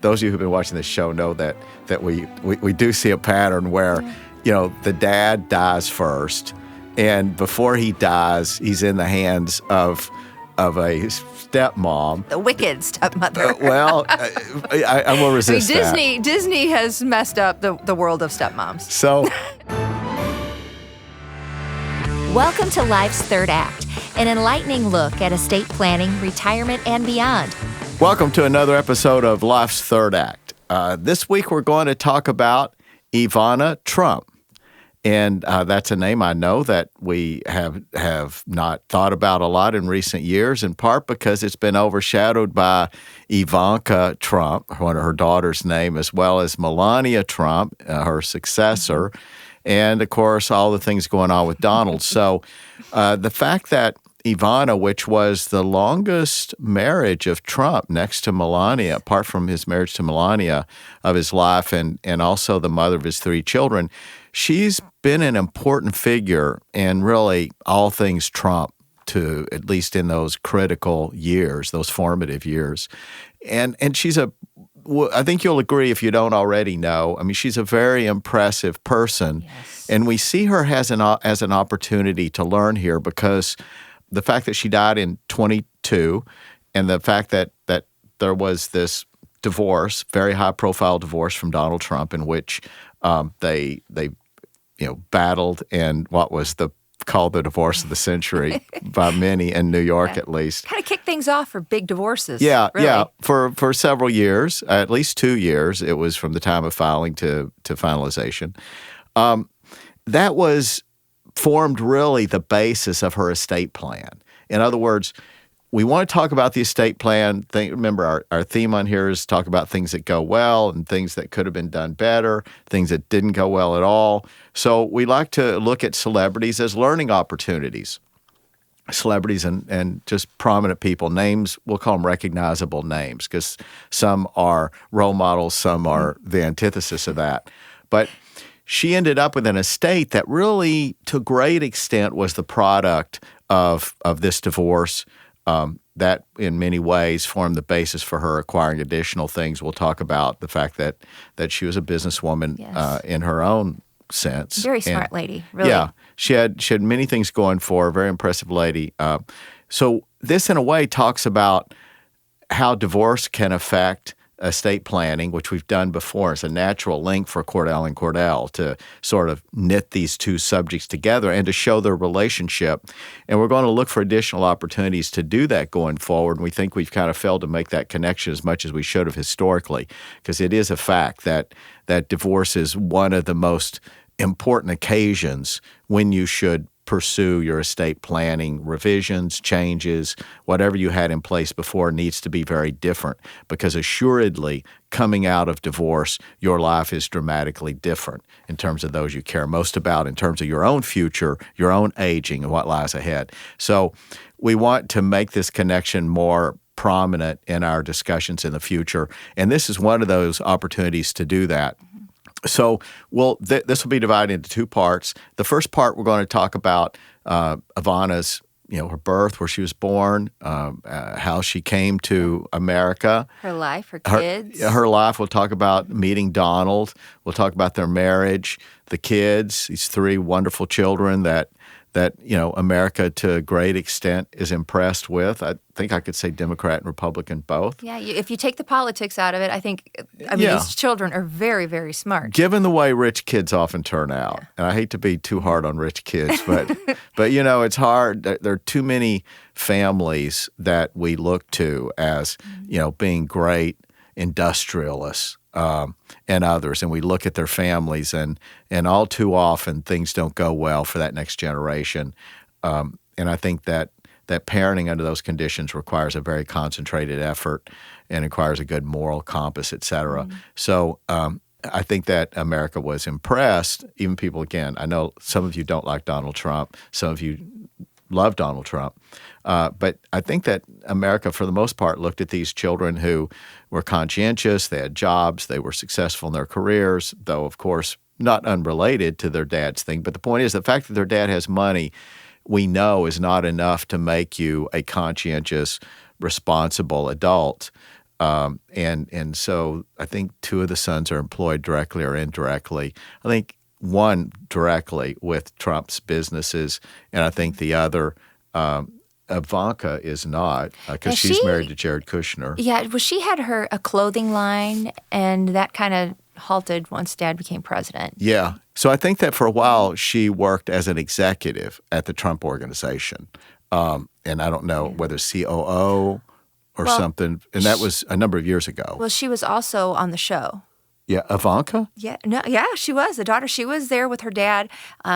Those of you who've been watching this show know that we do see a pattern where, the dad dies first, and before he dies, he's in the hands of a stepmom. The wicked stepmother. I will resist that. Disney has messed up the world of stepmoms. So, welcome to Life's Third Act, an enlightening look at estate planning, retirement, and beyond. Welcome to another episode of Life's Third Act. This week we're going to talk about Ivana Trump. And that's a name I know that we have not thought about a lot in recent years, in part because it's been overshadowed by Ivanka Trump, one of her daughter's name, as well as Melania Trump, her successor, and, of course, all the things going on with Donald. So the fact that Ivana, which was the longest marriage of Trump next to Melania, apart from his marriage to Melania, of his life, and also the mother of his three children, she's been an important figure in really all things Trump, to at least in those critical years, those formative years. And she's I think you'll agree if you don't already know, I mean, she's a very impressive person. Yes. And we see her as an opportunity to learn here, because the fact that she died in 22 and the fact that there was this divorce, very high-profile divorce from Donald Trump, in which they battled, and what was called the divorce of the century by many in New York, at least. Kind of kicked things off for big divorces. Yeah, really. yeah. For several years, at least 2 years, it was from the time of filing to finalization. That was formed really the basis of her estate plan. In other words, we want to talk about the estate plan. Remember, our theme on here is talk about things that go well and things that could have been done better, things that didn't go well at all. So we like to look at celebrities as learning opportunities. Celebrities and just prominent people, names, we'll call them recognizable names, because some are role models, some are the antithesis of that. But she ended up with an estate that really, to a great extent, was the product of this divorce. That, in many ways, formed the basis for her acquiring additional things. We'll talk about the fact that she was a businesswoman in her own sense. Very smart lady, really. Yeah, she had many things going for her. Very impressive lady. So this, in a way, talks about how divorce can affect estate planning, which we've done before. It's a natural link for Cordell and Cordell to sort of knit these two subjects together and to show their relationship. And we're going to look for additional opportunities to do that going forward. And we think we've kind of failed to make that connection as much as we should have historically, because it is a fact that divorce is one of the most important occasions when you should pursue your estate planning. Revisions, changes, whatever you had in place before needs to be very different, because assuredly, coming out of divorce, your life is dramatically different in terms of those you care most about, in terms of your own future, your own aging, and what lies ahead. So we want to make this connection more prominent in our discussions in the future, and this is one of those opportunities to do that. So this will be divided into two parts. The first part, we're going to talk about Ivana's, her birth, where she was born, how she came to America. Her life, her kids. Her life. We'll talk about meeting Donald. We'll talk about their marriage, the kids, these three wonderful children that America, to a great extent, is impressed with. I think I could say Democrat and Republican both. Yeah, if you take the politics out of it, I mean, these children are very, very smart. Given the way rich kids often turn out, and I hate to be too hard on rich kids, but it's hard. There are too many families that we look to as, being great industrialists. And others, and we look at their families, and all too often things don't go well for that next generation. And I think that parenting under those conditions requires a very concentrated effort and requires a good moral compass, et cetera. Mm-hmm. So I think that America was impressed. Even people, again, I know some of you don't like Donald Trump, some of you love Donald Trump. But I think that America, for the most part, looked at these children who were conscientious, they had jobs, they were successful in their careers, though, of course, not unrelated to their dad's thing. But the point is, the fact that their dad has money, we know, is not enough to make you a conscientious, responsible adult. And so I think two of the sons are employed directly or indirectly. I think one directly with Trump's businesses, and I think the other, Ivanka, is not because she's married to Jared Kushner. Yeah, well, she had a clothing line, and that kind of halted once Dad became president. Yeah. So I think that for a while she worked as an executive at the Trump organization. And I don't know whether COO or something. And that was a number of years ago. Well, she was also on the show. Yeah, Ivanka? Yeah, she was the daughter. She was there with her dad,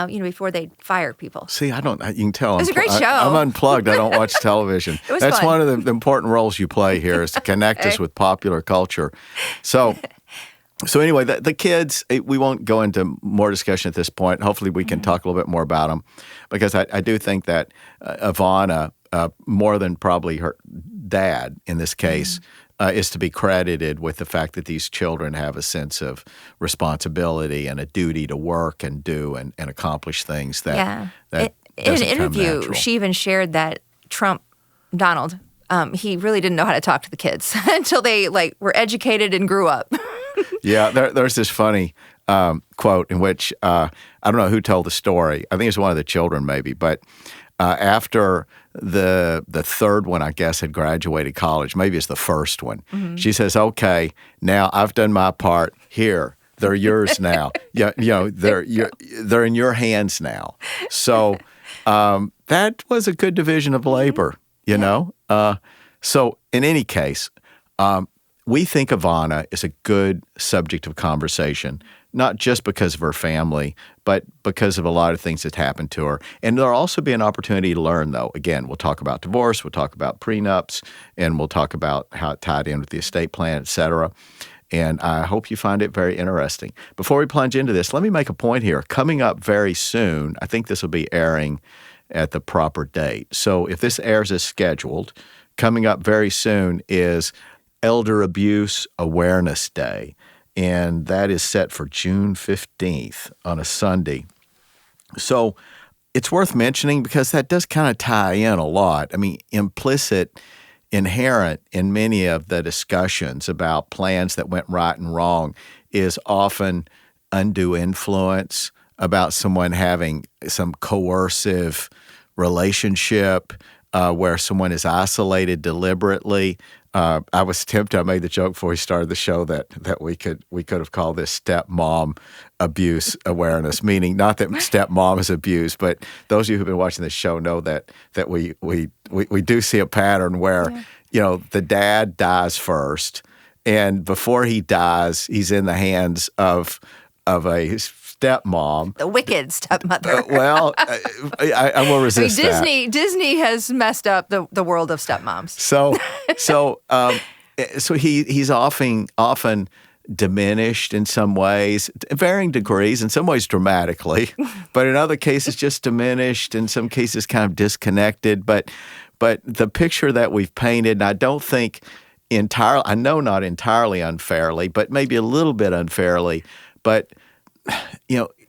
before they fired people. See, you can tell. It was a great show. I'm unplugged. I don't watch television. That's fun. One of the important roles you play here is to connect us with popular culture. So anyway, the kids, we won't go into more discussion at this point. Hopefully we can talk a little bit more about them because I do think that Ivana, more than probably her dad in this case, is to be credited with the fact that these children have a sense of responsibility and a duty to work and do and accomplish things that in an interview, natural. She even shared that Donald, he really didn't know how to talk to the kids until they were educated and grew up. Yeah, there's this funny quote in which I don't know who told the story. I think it's one of the children maybe, but after the third one, I guess, had graduated college, maybe it's the first one, she says, "Okay, now I've done my part. Here, they're yours now. They're in your hands now." So that was a good division of labor, you know. So in any case, we think Ivana is a good subject of conversation, not just because of her family, but because of a lot of things that happened to her. And there'll also be an opportunity to learn, though. Again, we'll talk about divorce, we'll talk about prenups, and we'll talk about how it tied in with the estate plan, et cetera. And I hope you find it very interesting. Before we plunge into this, let me make a point here. Coming up very soon, I think this will be airing at the proper date. So if this airs as scheduled, coming up very soon is Elder Abuse Awareness Day, and that is set for June 15th on a Sunday. So it's worth mentioning because that does kind of tie in a lot. I mean, implicit, inherent in many of the discussions about plans that went right and wrong is often undue influence, about someone having some coercive relationship where someone is isolated deliberately. I was tempted. I made the joke before we started the show that we could have called this stepmom abuse awareness, meaning not that stepmom is abused, but those of you who've been watching this show know that we do see a pattern where the dad dies first, and before he dies, he's in the hands of a stepmom, the wicked stepmother. I will resist that. Disney has messed up the world of stepmoms. So he's often diminished in some ways, varying degrees. In some ways, dramatically, but in other cases, just diminished. In some cases, kind of disconnected. But the picture that we've painted, and I don't think entirely. I know not entirely unfairly, but maybe a little bit unfairly, but.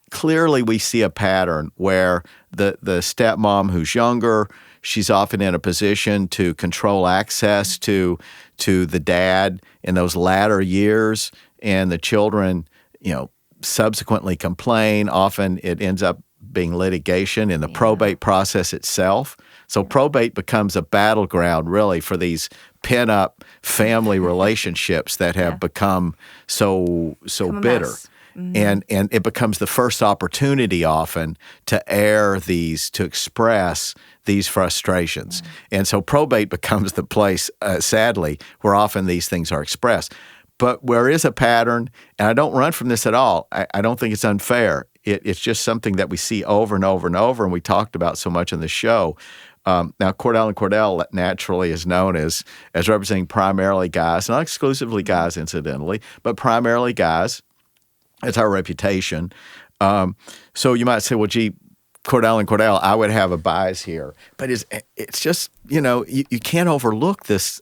Clearly we see a pattern where the stepmom who's younger, she's often in a position to control access to the dad in those latter years, and the children, subsequently complain. Often it ends up being litigation in the probate process itself. So probate becomes a battleground really for these pin-up family relationships that have become so bitter. Mm-hmm. And it becomes the first opportunity often to to express these frustrations. Mm-hmm. And so probate becomes the place, sadly, where often these things are expressed. But where is a pattern, and I don't run from this at all, I don't think it's unfair. It's just something that we see over and over and over, and we talked about so much in the show. Now, Cordell and Cordell naturally is known as representing primarily guys, not exclusively guys, incidentally, but primarily guys. It's our reputation. So you might say, well, gee, Cordell and Cordell, I would have a bias here. But it's just, you can't overlook this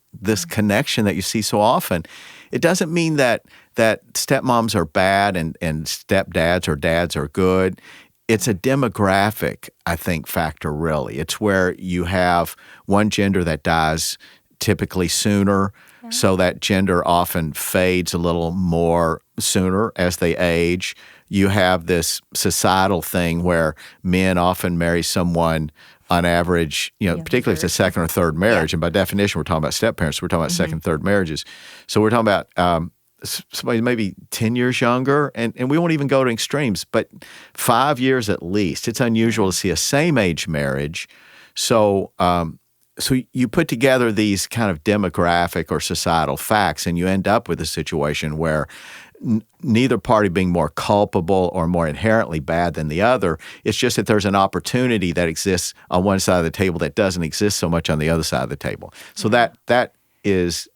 connection that you see so often. It doesn't mean that stepmoms are bad and stepdads or dads are good. It's a demographic, I think, factor, really. It's where you have one gender that dies typically sooner, so that gender often fades a little more sooner as they age. You have this societal thing where men often marry someone on average, particularly if it's a second or third marriage. And by definition, we're talking about step-parents. So we're talking about second, third marriages. So we're talking about somebody maybe 10 years younger, and we won't even go to extremes, but 5 years at least. It's unusual to see a same-age marriage. So you put together these kind of demographic or societal facts, and you end up with a situation where neither party being more culpable or more inherently bad than the other. It's just that there's an opportunity that exists on one side of the table that doesn't exist so much on the other side of the table. So that is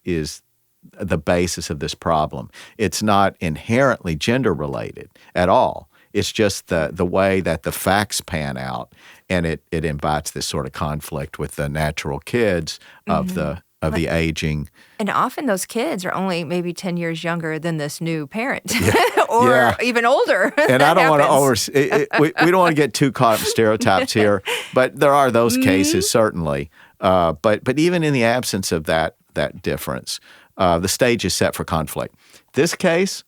the basis of this problem. It's not inherently gender related at all. It's just the way that the facts pan out, and it invites this sort of conflict with the natural kids of the aging. And often those kids are only maybe 10 years younger than this new parent even older. And I don't want to we don't want to get too caught up in stereotypes here, but there are those cases certainly. But even in the absence of that difference, the stage is set for conflict. This case,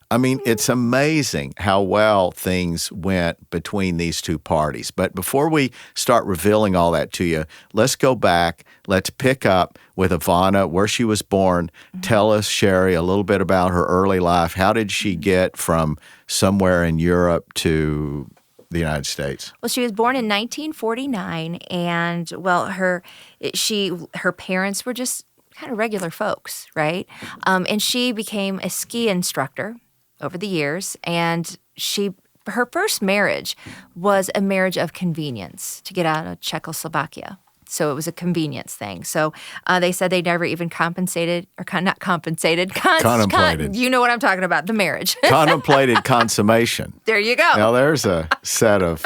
I mean, it's amazing how well things went between these two parties. But before we start revealing all that to you, let's go back. Let's pick up with Ivana, where she was born. Tell us, Sherry, a little bit about her early life. How did she get from somewhere in Europe to the United States? Well, she was born in 1949, and her parents were just kind of regular folks, right? And she became a ski instructor over the years, and her first marriage was a marriage of convenience to get out of Czechoslovakia. So it was a convenience thing. So they said they never even contemplated. You know what I'm talking about, the marriage. Contemplated consummation. There you go. Now there's a set of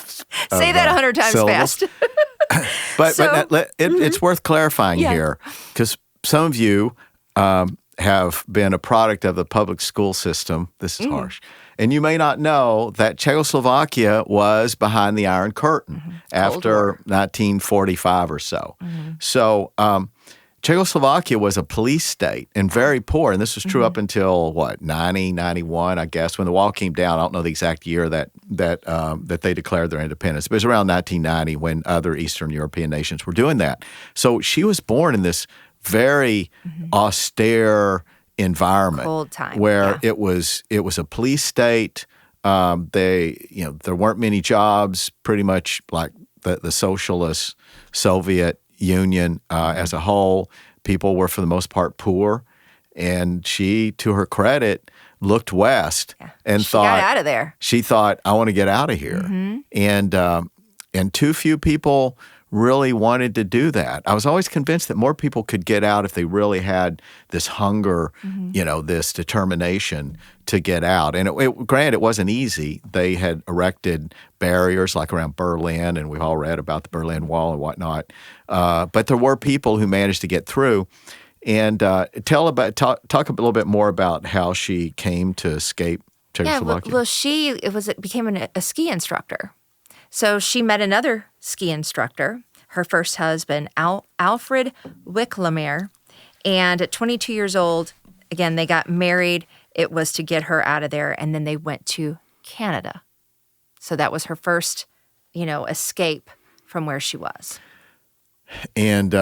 Say that 100 times syllables. fast. But it's worth clarifying here, because some of you have been a product of the public school system. This is harsh. And you may not know that Czechoslovakia was behind the Iron Curtain after 1945 or so. So Czechoslovakia was a police state and very poor. And this was true up until, 90, 91, I guess, when the wall came down. I don't know the exact year that they declared their independence. But it was around 1990 when other Eastern European nations were doing that. So she was born in this very austere environment, cold time, where it was a police state. There weren't many jobs, pretty much like the socialist Soviet Union as a whole. People were for the most part poor, and she, to her credit, looked west and thought, got out of there. She thought, I want to get out of here, and too few people really wanted to do that. I was always convinced that more people could get out if they really had this hunger, this determination to get out. And granted, it wasn't easy. They had erected barriers like around Berlin, and we've all read about the Berlin Wall and whatnot. But there were people who managed to get through. And talk a little bit more about how she came to escape Czechoslovakia. Well, she became a ski instructor. So she met another ski instructor, her first husband, Alfred Wicklamer, and at 22 years old, again, they got married. It was to get her out of there, and then they went to Canada. So that was her first, escape from where she was. And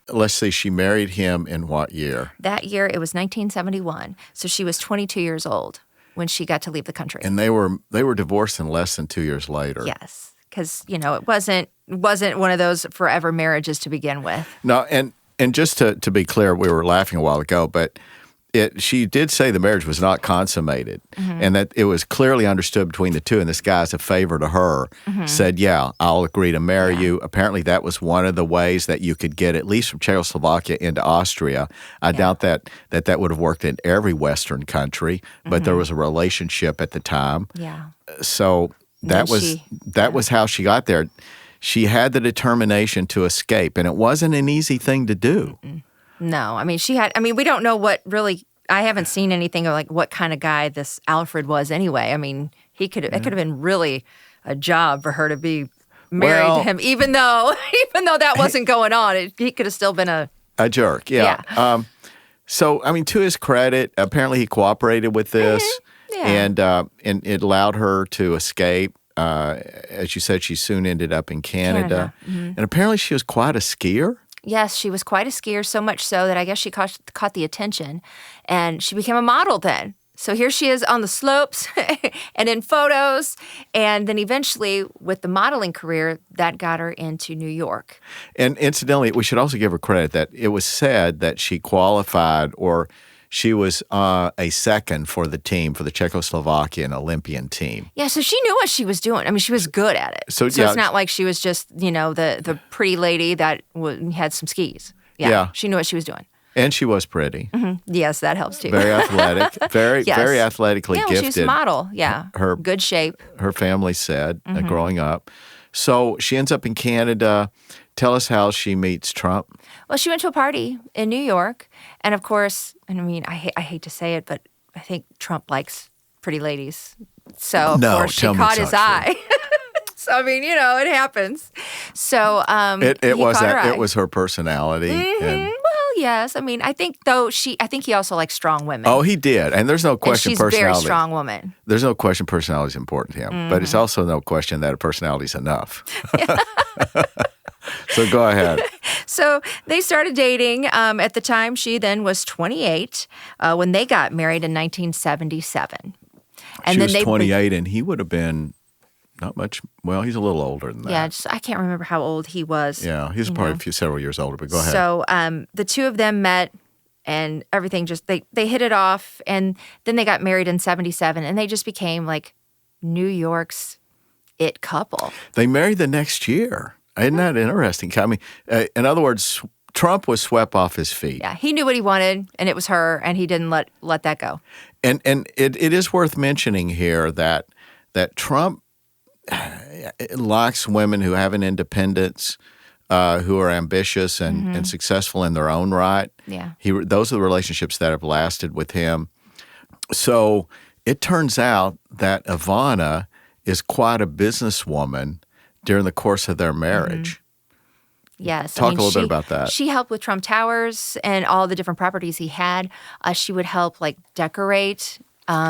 let's see, she married him in what year? That year, it was 1971. So she was 22 years old when she got to leave the country. And they were divorced in less than 2 years later. Yes. Because, it wasn't one of those forever marriages to begin with. No, and just to be clear, we were laughing a while ago, but she did say the marriage was not consummated, and that it was clearly understood between the two, and this guy, as a favor to her, said, I'll agree to marry you. Apparently that was one of the ways that you could get, at least from Czechoslovakia into Austria. I doubt that would have worked in every Western country, but there was a relationship at the time. Yeah. So that was how she got there. She had the determination to escape, and it wasn't an easy thing to do. No, we don't know what really. I haven't seen anything like what kind of guy this Alfred was anyway. I mean, it could have been really a job for her to be married to him, even though that wasn't going on. He could have still been a A jerk, yeah. So, I mean, to his credit, apparently he cooperated with this, and it allowed her to escape. As you said, she soon ended up in Canada. And apparently she was quite a skier. Yes, she was quite a skier, so much so that I guess she caught the attention, and she became a model then. So here she is on the slopes and in photos, and then eventually with the modeling career, that got her into New York. And incidentally, we should also give her credit that it was said that she qualified, or she was a second for the team, for the Czechoslovakia Olympian team. Yeah, so she knew what she was doing. I mean, she was good at it. So it's not like she was just, the pretty lady that had some skis. Yeah, she knew what she was doing. And she was pretty. Yes, that helps too. Very athletic. Very athletically gifted. Yeah, she was a model. Yeah, good shape. Her family said growing up. So she ends up in Canada. Tell us how she meets Trump. Well, she went to a party in New York. And of course, I mean, I hate to say it, but I think Trump likes pretty ladies. So, of course, she caught his eye. So, I mean, it happens. So, it was her personality. And well, yes. I mean, I think he also likes strong women. Oh, he did. And there's no question and she's personality. a very strong woman. There's no question personality is important to him. But it's also no question that a personality is enough. So go ahead. So they started dating. At the time, she then was 28 when they got married in 1977. And she then was 28, and he would have been not much. Well, he's a little older than that. Yeah, I can't remember how old he was. Yeah, he's probably several years older, but go ahead. So the two of them met, and everything they hit it off, and then they got married in 77, and they just became like New York's it couple. They married the next year. Isn't that interesting? I mean, in other words, Trump was swept off his feet. Yeah, he knew what he wanted, and it was her, and he didn't let that go. And it is worth mentioning here that Trump likes women who have an independence, who are ambitious and successful in their own right. Yeah, those are the relationships that have lasted with him. So it turns out that Ivana is quite a businesswoman during the course of their marriage. Yes. Talk a little bit about that. She helped with Trump Towers and all the different properties he had. She would help decorate.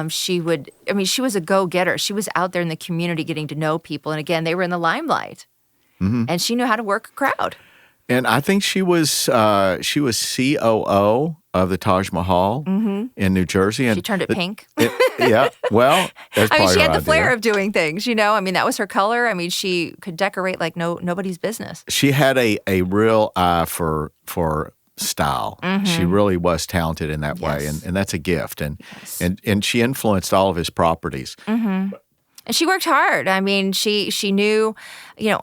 She was a go-getter. She was out there in the community getting to know people. And again, they were in the limelight. And she knew how to work a crowd. And I think she was COO of the Taj Mahal in New Jersey. And she turned it pink. Yeah, well, that's probably she had the idea. flair of doing things, I mean, that was her color. I mean, she could decorate like nobody's business. She had a real eye for style. She really was talented in that way, and that's a gift. And she influenced all of his properties. And she worked hard. I mean, she knew,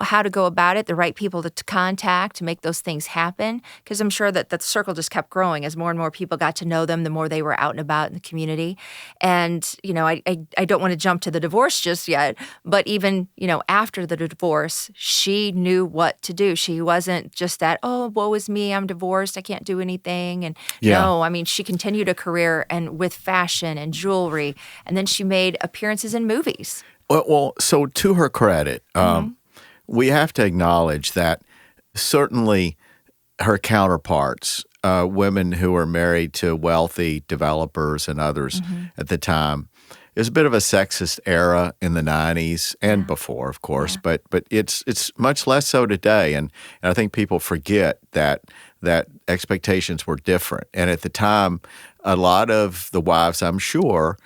how to go about it, the right people to contact to make those things happen. Because I'm sure that the circle just kept growing as more and more people got to know them, the more they were out and about in the community. And, I don't want to jump to the divorce just yet, but even, after the divorce, she knew what to do. She wasn't just that, oh, woe is me, I'm divorced, I can't do anything. And no, I mean, she continued a career and with fashion and jewelry. And then she made appearances in movies. Well, so to her credit, we have to acknowledge that certainly her counterparts, women who were married to wealthy developers and others at the time, it was a bit of a sexist era in the 90s and before, of course, but it's much less so today. And I think people forget that expectations were different. And at the time, a lot of the wives, I'm sure,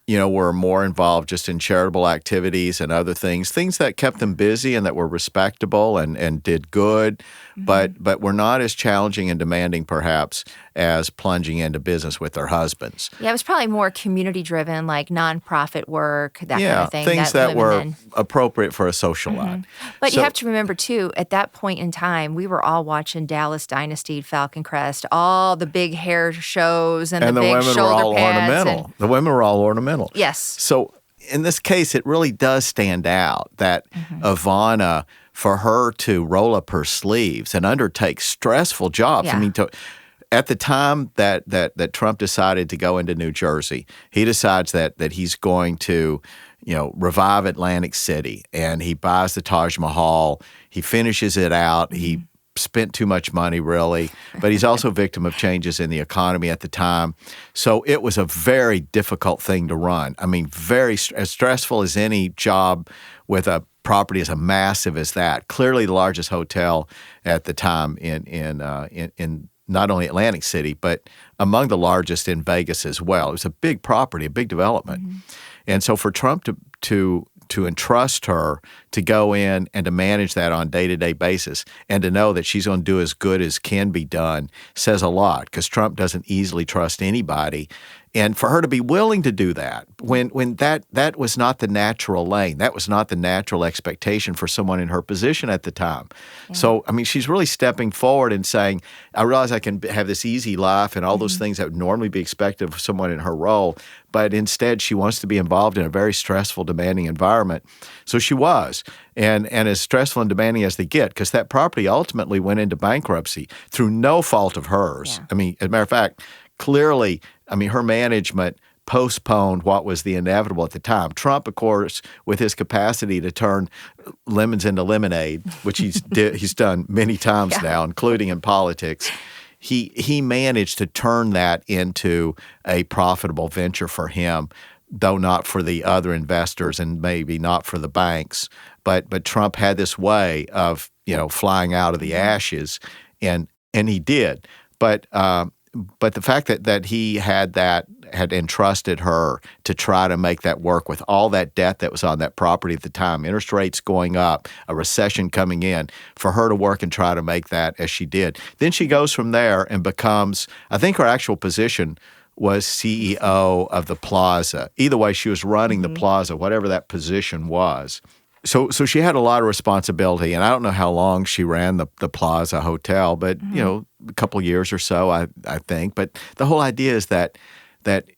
were more involved just in charitable activities and other things that kept them busy and that were respectable and did good, but were not as challenging and demanding, perhaps, as plunging into business with their husbands. Yeah, it was probably more community-driven, like nonprofit work, that kind of thing. Things that were appropriate for a socialite. But you have to remember, too, at that point in time, we were all watching Dallas Dynasty, Falcon Crest, all the big hair shows and the big women shoulder were all pads. Ornamental. The women were all ornamental. Yes. So in this case, it really does stand out that Ivana, for her to roll up her sleeves and undertake stressful jobs. Yeah. I mean, at the time that Trump decided to go into New Jersey, he decides that he's going to, revive Atlantic City, and he buys the Taj Mahal. He finishes it out. He spent too much money, really, but he's also a victim of changes in the economy at the time. So it was a very difficult thing to run. I mean, as stressful as any job with a property as massive as that. Clearly, the largest hotel at the time in not only Atlantic City, but among the largest in Vegas as well. It was a big property, a big development, and so for Trump to entrust her to go in and to manage that on a day-to-day basis and to know that she's going to do as good as can be done says a lot, because Trump doesn't easily trust anybody. And for her to be willing to do that when that was not the natural lane, that was not the natural expectation for someone in her position at the time. Yeah. So, I mean, she's really stepping forward and saying, I realize I can have this easy life and all those things that would normally be expected of someone in her role, but instead she wants to be involved in a very stressful, demanding environment. So she was, and as stressful and demanding as they get, because that property ultimately went into bankruptcy through no fault of hers. Yeah. I mean, as a matter of fact, clearly, I mean, her management postponed what was the inevitable at the time. Trump, of course, with his capacity to turn lemons into lemonade, which he's done many times now, including in politics, he managed to turn that into a profitable venture for him, though not for the other investors and maybe not for the banks. But Trump had this way of, flying out of the ashes, and he did. But the fact that he had entrusted her to try to make that work with all that debt that was on that property at the time, interest rates going up, a recession coming in, for her to work and try to make that as she did. Then she goes from there and becomes, I think her actual position was CEO of the Plaza. Either way, she was running the Plaza, whatever that position was. So she had a lot of responsibility, and I don't know how long she ran the Plaza Hotel, but a couple of years or so, I think. But the whole idea is that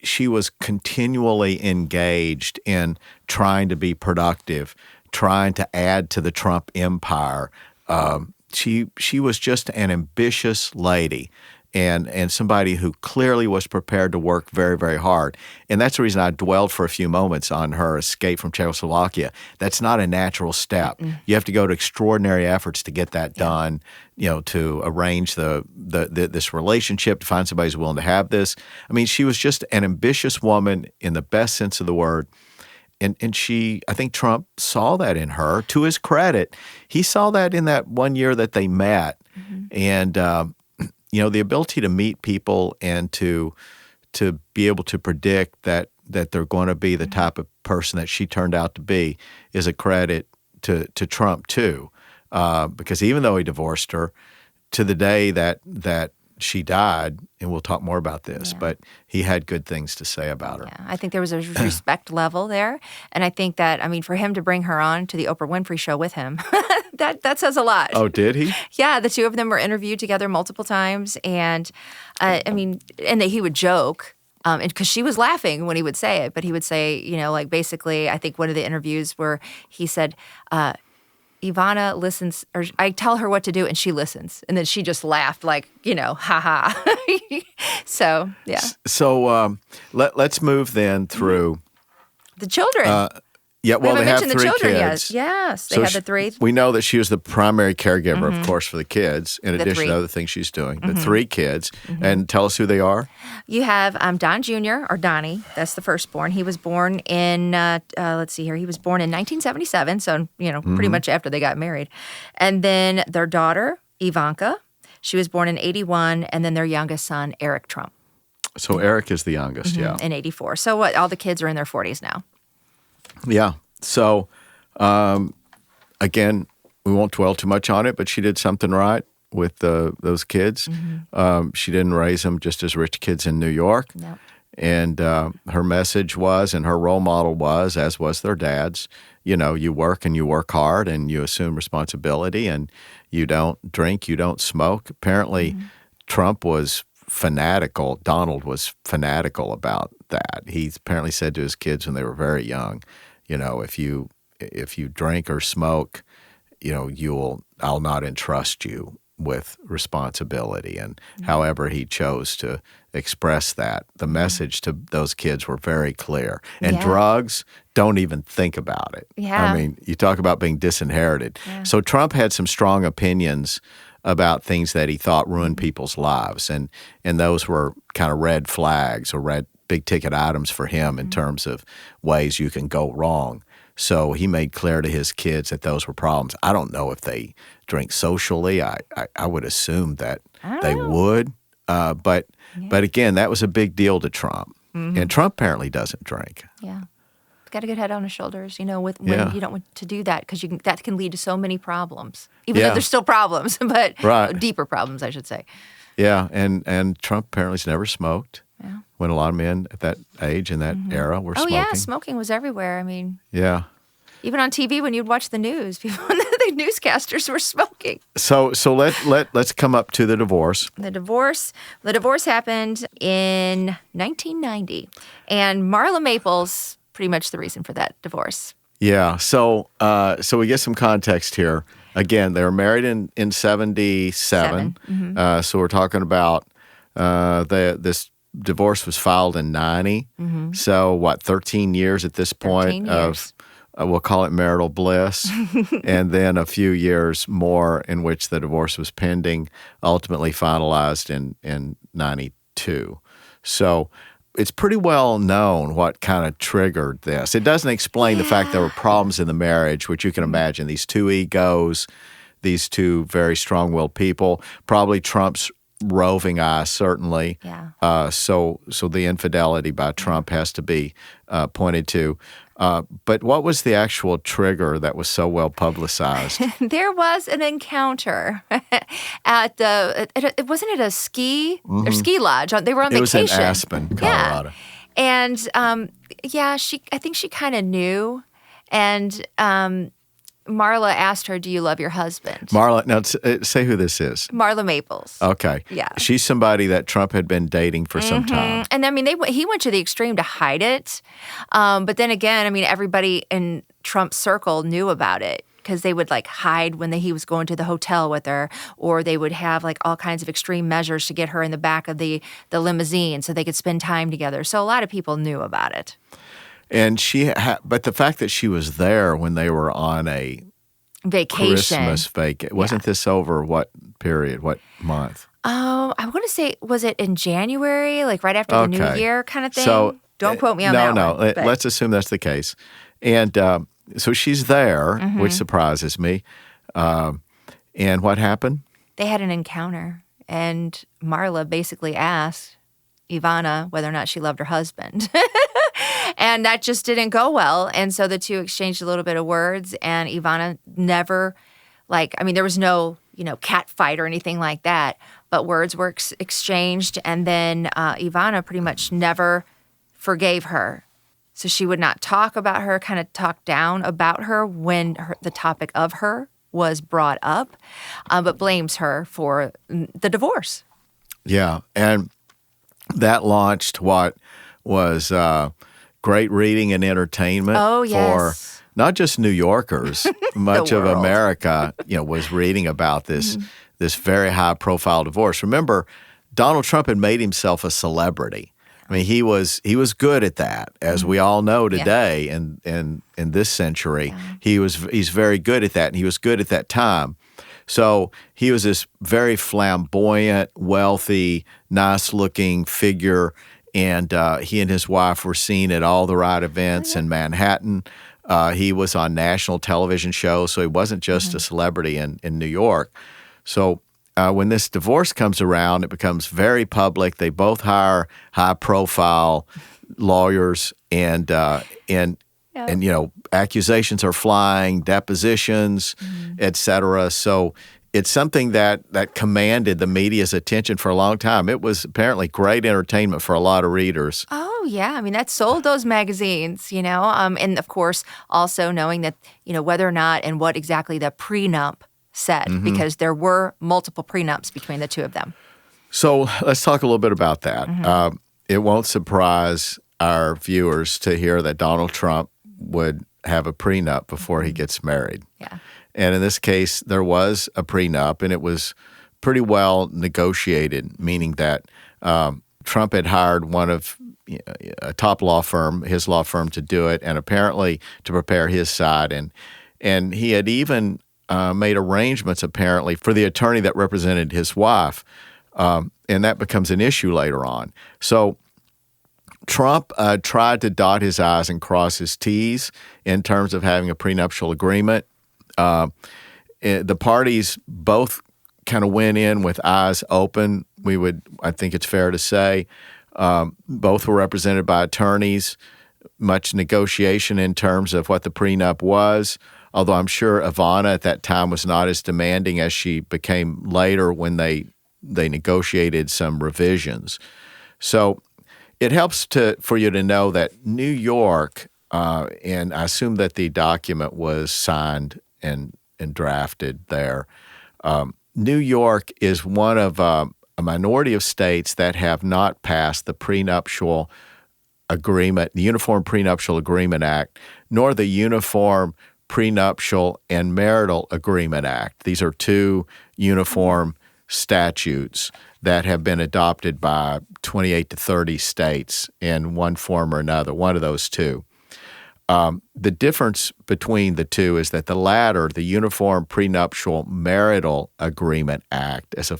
she was continually engaged in trying to be productive, trying to add to the Trump empire. She was just an ambitious lady. And somebody who clearly was prepared to work very, very hard. And that's the reason I dwelled for a few moments on her escape from Czechoslovakia. That's not a natural step. You have to go to extraordinary efforts to get that done, to arrange this relationship, to find somebody who's willing to have this. I mean, she was just an ambitious woman in the best sense of the word. And I think Trump saw that in her. To his credit, he saw that in that one year that they met. And the ability to meet people and to be able to predict that they're going to be the type of person that she turned out to be is a credit to Trump too, because even though he divorced her, to the day that she died, and we'll talk more about this, but he had good things to say about her. Yeah, I think there was a respect level there, and I think that, for him to bring her on to the Oprah Winfrey Show with him, that says a lot. Oh, did he? Yeah, the two of them were interviewed together multiple times, and and that he would joke, because she was laughing when he would say it, but he would say, basically, I think one of the interviews where he said, Ivana listens, or I tell her what to do and she listens. And then she just laughed like, ha ha. So, yeah. So let's move then through the children. Yeah, well, they have three Yet. kids. Yes, they have the three. We know that she was the primary caregiver, of course, for the kids, in addition to other things she's doing. The three kids. And tell us who they are. You have Don Jr., or Donnie. That's the firstborn. He was born in, let's see here, he was born in 1977, so, pretty much after they got married. And then their daughter, Ivanka, she was born in 81, and then their youngest son, Eric Trump. So Eric is the youngest, In 84. So all the kids are in their 40s now. Yeah. So, again, we won't dwell too much on it, but she did something right with those kids. She didn't raise them just as rich kids in New York. Nope. And her message was, and her role model was, as was their dad's, you work and you work hard and you assume responsibility and you don't drink, you don't smoke. Apparently, Trump was fanatical. Donald was fanatical about that. He apparently said to his kids when they were very young, if you drink or smoke, I'll not entrust you with responsibility. And however he chose to express that, the message to those kids were very clear. And drugs, don't even think about it. Yeah. I mean, you talk about being disinherited. Yeah. So Trump had some strong opinions about things that he thought ruined people's lives, and those were kind of red flags or big ticket items for him in terms of ways you can go wrong. So he made clear to his kids that those were problems. I don't know if they drink socially. I would assume that they would. But again, that was a big deal to Trump. And Trump apparently doesn't drink. Yeah. He's got a good head on his shoulders, when you don't want to do that because that can lead to so many problems. Even though there's still problems, but deeper problems, I should say. Yeah, and Trump apparently has never smoked. Yeah. When a lot of men at that age and that era were smoking. Oh, yeah, smoking was everywhere. I mean, yeah. Even on TV when you'd watch the news, people, the newscasters were smoking. So let's come up to the divorce. The divorce happened in 1990, and Marla Maples pretty much the reason for that divorce. Yeah. So we get some context here. Again, they were married in 77. So we're talking about this divorce was filed in 90. So 13 years at this point of we'll call it marital bliss, and then a few years more in which the divorce was pending, ultimately finalized in 92. So it's pretty well known what kind of triggered this. It doesn't explain the fact there were problems in the marriage, which you can imagine. These two egos, these two very strong-willed people, probably Trump's roving eye, certainly. Yeah. So the infidelity by Trump has to be pointed to. But what was the actual trigger that was so well publicized? There was an encounter at wasn't it a ski or ski lodge? They were on vacation. It was in Aspen, Colorado. Yeah. And I think she kind of knew, and Marla asked her, "Do you love your husband?" Marla, now say who this is. Marla Maples. Okay. Yeah. She's somebody that Trump had been dating for some time. And I mean, he went to the extreme to hide it. But then again, I mean, everybody in Trump's circle knew about it because they would hide when he was going to the hotel with her, or they would have all kinds of extreme measures to get her in the back of the limousine so they could spend time together. So a lot of people knew about it. And but the fact that she was there when they were on a vacation, Christmas vacation, wasn't this over what period, what month? Oh, I want to say, was it in January, right after the New Year kind of thing? So don't quote me on that. No, one, let's assume that's the case. And so she's there, which surprises me. And what happened? They had an encounter, and Marla basically asked Ivana whether or not she loved her husband. And that just didn't go well. And so the two exchanged a little bit of words, and Ivana never, there was no, cat fight or anything like that, but words were exchanged. And then Ivana pretty much never forgave her. So she would not talk about her, kind of talk down about her when the topic of her was brought up, but blames her for the divorce. Yeah. And that launched what was great reading and entertainment for not just New Yorkers. Much of America, was reading about this very high-profile divorce. Remember, Donald Trump had made himself a celebrity. I mean, he was good at that, as we all know today in this century. Yeah. He's very good at that, and he was good at that time. So he was this very flamboyant, wealthy, nice-looking figure. And he and his wife were seen at all the right events in Manhattan. He was on national television shows, so he wasn't just a celebrity in New York. So when this divorce comes around, it becomes very public. They both hire high-profile lawyers, and accusations are flying, depositions, et cetera. So it's something that commanded the media's attention for a long time. It was apparently great entertainment for a lot of readers. Oh, yeah. I mean, that sold those magazines, and of course, also knowing that, whether or not and what exactly the prenup said, because there were multiple prenups between the two of them. So let's talk a little bit about that. It won't surprise our viewers to hear that Donald Trump would have a prenup before he gets married. Yeah. And in this case, there was a prenup, and it was pretty well negotiated, meaning that Trump had hired one of a top law firm, his law firm, to do it, and apparently to prepare his side. And he had even made arrangements apparently for the attorney that represented his wife, and that becomes an issue later on. So Trump tried to dot his I's and cross his T's in terms of having a prenuptial agreement. The parties both kind of went in with eyes open. I think it's fair to say, both were represented by attorneys, much negotiation in terms of what the prenup was, although I'm sure Ivana at that time was not as demanding as she became later when they negotiated some revisions. So it helps for you to know that New York, and I assume that the document was signed and drafted there. New York is one of a minority of states that have not passed the prenuptial agreement, the Uniform Prenuptial Agreement Act, nor the Uniform Prenuptial and Marital Agreement Act. These are two uniform statutes that have been adopted by 28 to 30 states in one form or another, one of those two. The difference between the two is that the latter, the Uniform Prenuptial Marital Agreement Act, as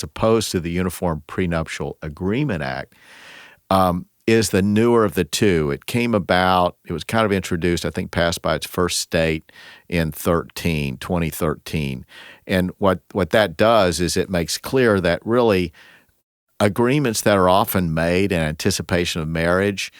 opposed to the Uniform Prenuptial Agreement Act, is the newer of the two. It was kind of introduced, I think, passed by its first state in 2013. And what that does is it makes clear that really agreements that are often made in anticipation of marriage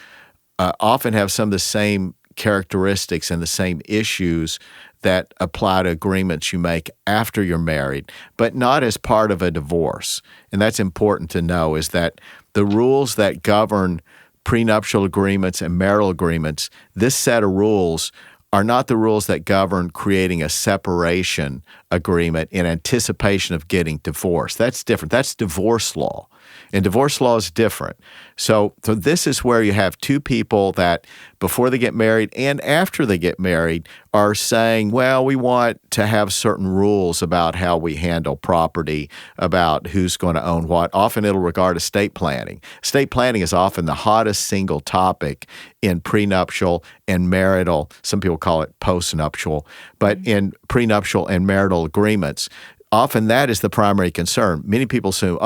often have some of the same characteristics and the same issues that apply to agreements you make after you're married, but not as part of a divorce. And that's important to know, is that the rules that govern prenuptial agreements and marital agreements, this set of rules are not the rules that govern creating a separation agreement in anticipation of getting divorced. That's different. That's divorce law. And divorce law is different. So this is where you have two people that before they get married and after they get married are saying, well, we want to have certain rules about how we handle property, about who's going to own what. Often it'll regard estate planning. Estate planning is often the hottest single topic in prenuptial and marital, some people call it postnuptial, but in prenuptial and marital agreements, often that is the primary concern. Many people assume,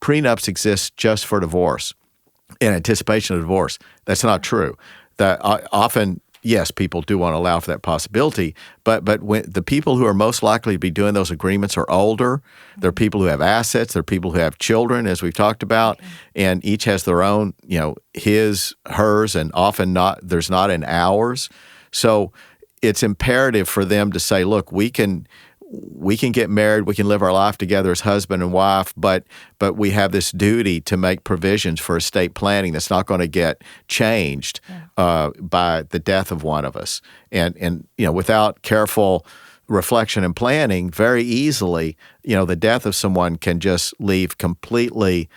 prenups exist just for divorce, in anticipation of divorce. That's not true. Often, yes, people do want to allow for that possibility, but when the people who are most likely to be doing those agreements are older, they're people who have assets, they're people who have children, as we've talked about, and each has their own, his, hers, and often there's not an ours. So it's imperative for them to say, look, we can get married, we can live our life together as husband and wife, but we have this duty to make provisions for estate planning that's not going to get changed by the death of one of us. And without careful reflection and planning, very easily, the death of someone can just leave completely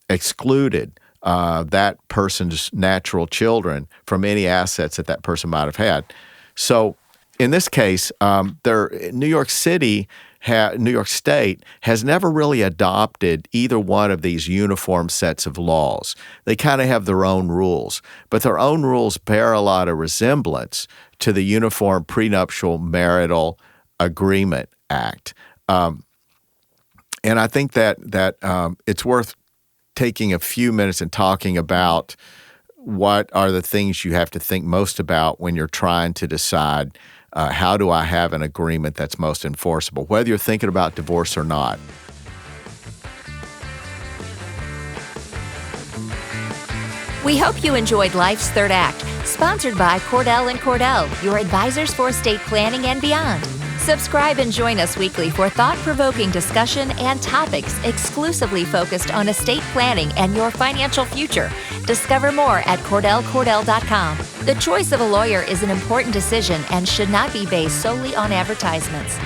excluded that person's natural children from any assets that person might have had. So in this case, New York State has never really adopted either one of these uniform sets of laws. They kind of have their own rules, but their own rules bear a lot of resemblance to the Uniform Prenuptial Marital Agreement Act. And I think that it's worth taking a few minutes and talking about what are the things you have to think most about when you're trying to decide how do I have an agreement that's most enforceable, whether you're thinking about divorce or not. We hope you enjoyed Life's Third Act, sponsored by Cordell & Cordell, your advisors for estate planning and beyond. Subscribe and join us weekly for thought-provoking discussion and topics exclusively focused on estate planning and your financial future. Discover more at CordellCordell.com. The choice of a lawyer is an important decision and should not be based solely on advertisements.